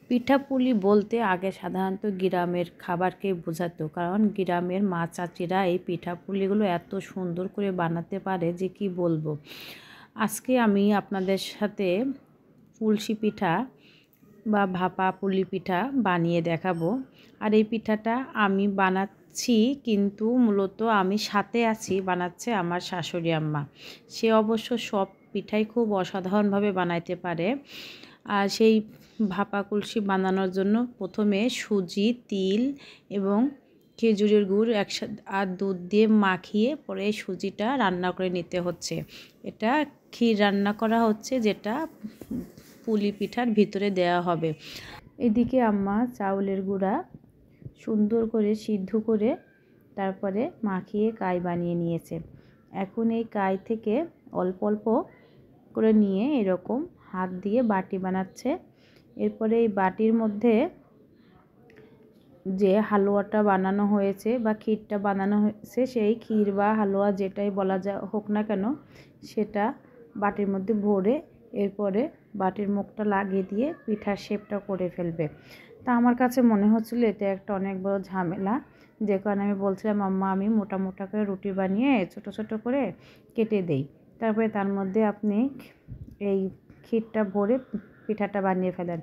পিঠাপুলি বলতে আগে সাধারণত গ্রামের খাবারকে বোঝাতো, কারণ গ্রামের মা চাচিরা এই পিঠাপুলিগুলো এত সুন্দর করে বানাতে পারে যে কি বলবো। আজকে আমি আপনাদের সাথে পুলসি পিঠা বা ভাপা পুলি পিঠা বানিয়ে দেখাবো। আর এই পিঠাটা আমি বানাচ্ছি, কিন্তু মূলত আমি সাথে আছি, বানাচ্ছে আমার শাশুড়ি আম্মা। সে অবশ্য সব পিঠাই খুব অসাধারণভাবে বানাইতে পারে। আর সেই ভাপা কুলসি বানানোর জন্য প্রথমে সুজি, তিল এবং খেজুরের গুড় একসাথে আর দুধ দিয়ে মাখিয়ে পরে সুজিটা রান্না করে নিতে হচ্ছে। এটা ক্ষীর রান্না করা হচ্ছে, যেটা পুলি পিঠার ভিতরে দেওয়া হবে। এদিকে আম্মা চাউলের গুঁড়া সুন্দর করে সিদ্ধ করে তারপরে মাখিয়ে কাই বানিয়ে নিয়েছে। এখন এই কাই থেকে অল্প অল্প করে নিয়ে এরকম হাত দিয়ে বাটি বানাচ্ছে। এরপরে এই বাটির মধ্যে যে হালুয়াটা বানানো হয়েছে বা ক্ষীরটা বানানো হয়েছে, সেই ক্ষীর বা হালুয়া যেটাই বলা যা হোক না কেন, সেটা বাটির মধ্যে ভরে এরপরে বাটির মুখটা লাগিয়ে দিয়ে পিঠার শেপটা করে ফেলবে। তা আমার কাছে মনে হচ্ছিল এটা একটা অনেক বড় ঝামেলা, যে কারণে আমি বলছিলাম আম্মা আমি মোটা মোটা করে রুটি বানিয়ে ছোট ছোট করে কেটে দেই, তারপরে তার মধ্যে আপনি এই ক্ষীরটা ভরে পিঠাটা বানিয়ে ফেলেন।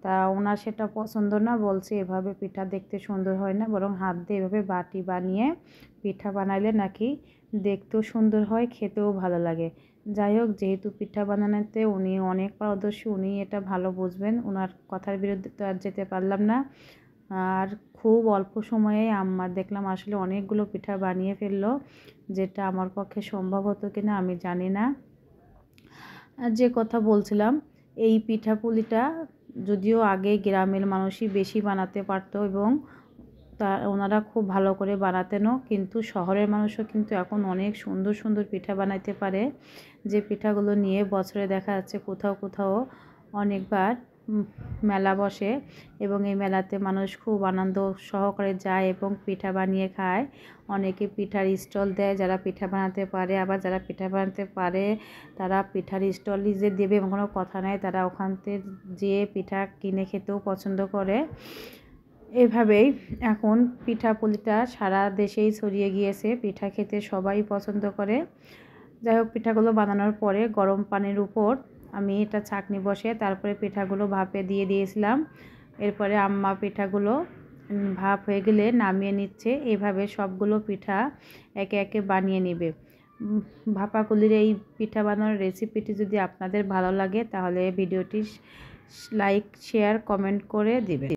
তা ওনার সেটা পছন্দ না, বলছে এভাবে পিঠা দেখতে সুন্দর হয় না, বরং হাত দিয়ে এভাবে বাটি বানিয়ে পিঠা বানাইলে নাকি দেখতেও সুন্দর হয়, খেতেও ভালো লাগে। যাই হোক, যেহেতু পিঠা বানানোতে উনি অনেক পারদর্শী, উনি এটা ভালো বুঝবেন, ওনার কথার বিরুদ্ধে তো আর যেতে পারলাম না। আর খুব অল্প সময়ে আম্মা দেখলাম আসলে অনেকগুলো পিঠা বানিয়ে ফেললো, যেটা আমার পক্ষে সম্ভব হতো কিনা আমি জানি না। আর যে কথা বলছিলাম, এই পিঠাপুলিটা যদিও আগে গ্রামের মানুষই বেশি বানাতে পারতো এবং ওনারা খুব ভালো করে বানাতেনও, কিন্তু শহরের মানুষও কিন্তু এখন অনেক সুন্দর সুন্দর পিঠা বানাইতে পারে, যে পিঠাগুলো নিয়ে বছরে দেখা যাচ্ছে কোথাও কোথাও অনেকবার মেলা বসে এবং এই মেলাতে মানুষ খুব আনন্দ সহকারে যায় এবং পিঠা বানিয়ে খায়। অনেকে পিঠার স্টল দেয় যারা পিঠা বানাতে পারে, আবার যারা পিঠা বানাতে পারে তারা পিঠার স্টলই যে দেবে এমন কোনো কথা নেই, তারা ওখান থেকে যেয়ে পিঠা কিনে খেতেও পছন্দ করে। এভাবেই এখন পিঠাপুলিটা সারা দেশেই ছড়িয়ে গিয়েছে, পিঠা খেতে সবাই পছন্দ করে। যাই হোক, পিঠাগুলো বানানোর পরে গরম পানির উপর আমি এটা ছাঁকনি বসে তারপরে পিঠাগুলো ভাপে দিয়ে দিয়েছিলাম। এরপরে আম্মা পিঠাগুলো ভাপ হয়ে গেলে নামিয়ে নিচ্ছে। এভাবে সবগুলো পিঠা একে একে বানিয়ে নেবে। ভাপাকুলির এই পিঠা বানানোর রেসিপিটি যদি আপনাদের ভালো লাগে তাহলে ভিডিওটি লাইক, শেয়ার, কমেন্ট করে দিবেন।